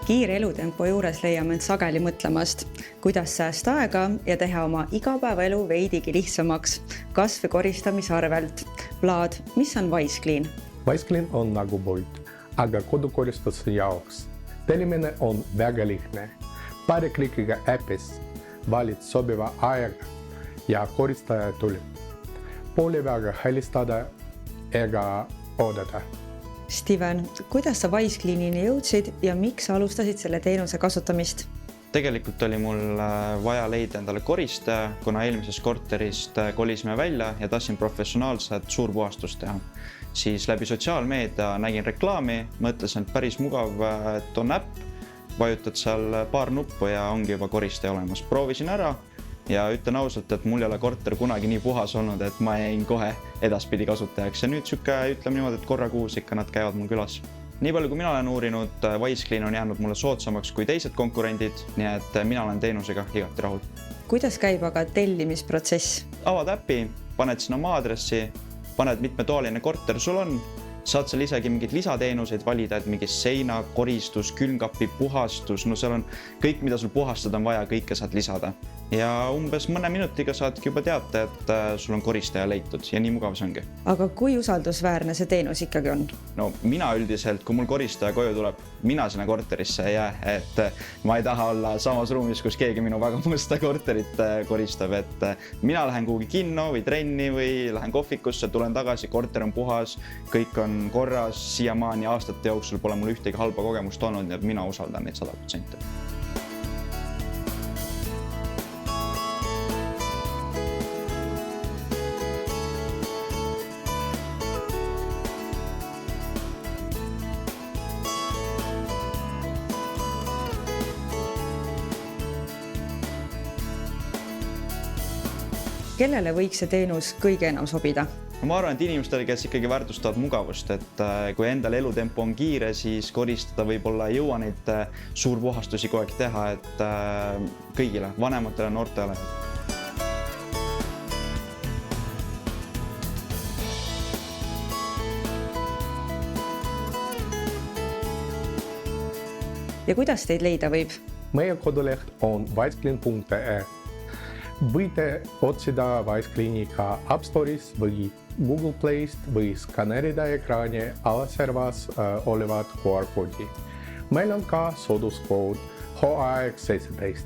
Kiire elutempo juures leiame end sageli mõtlemast, kuidas säästa aega ja teha oma igapäevaelu veidigi lihtsamaks, kas või koristamise arvelt. Vlad, mis on ViceClean? ViceClean on nagu Bolt, aga kodukoristuse jaoks. Telimine on väga lihtne. Paari klikiga äpis valid sobiva aega ja koristaja tuleb. Pole väga helistada ega oodata. Steven, kuidas sa ViceCleanini jõudsid ja miks alustasid selle teenuse kasutamist? Tegelikult oli mul vaja leida endale koristaja, kuna eelmisest korterist kolisime välja ja tahtsin professionaalset suurpuhastust teha. Siis läbi sotsiaalmeedia nägin reklaami, mõtlesin, et päris mugav, et on äpp, vajutad seal paar nuppu ja ongi juba koristaja olemas. Proovisin ära ja ütlen ausalt, et mul ei ole korter kunagi nii puhas olnud, et ma jäin kohe edaspidi kasutajaks. Ja nüüd ütleme niimoodi, et korra kuus ikka nad käivad mul külas. Nii palju, kui mina olen uurinud, ViceClean on jäänud mulle soodsamaks kui teised konkurendid, nii et mina olen teenusega igati rahul. Kuidas käib aga tellimisprotsess? Avad äppi, paned sinna oma aadressi, paned mitmetoaline korter sul on, saad seal isegi mingid lisateenuseid valida, et mingi seina, koristus, külmkapi, puhastus, no seal on kõik, mida sul puhastada on vaja, kõike saad lisada. Ja umbes mõne minutiga saadki juba teate, et sul on koristaja leitud ja nii mugav see ongi. Aga kui usaldusväärne see teenus ikkagi on? No mina üldiselt, kui mul koristaja koju tuleb, mina sinna korterisse ei jää, et ma ei taha olla samas ruumis, kus keegi minu väga musta korterit koristab, et mina lähen kuhugi kinno või trenni või lähen kohvikusse, tulen tagasi, korter on puhas, kõik on korras, siiamaani aastate jooksul pole mul ühtegi halba kogemust olnud ja mina usaldan neid 100%. Kellele võiks see teenus kõige enam sobida? Ma arvan, et inimestele, kes ikkagi väärtustavad mugavust, et kui endal elutempo on kiire, siis koristada võib-olla ei jõua neid suurpuhastusi kogu aeg teha, et kõigile, vanematele, noortele. Ja kuidas teid leida võib? Meie koduleht on viceclean.ee. Võite otsida ViceCleani ka App Store'is või Google Play'st või skanerida ekraani alaservas olevat QR-koodi. Meil on ka sooduskood HAX17.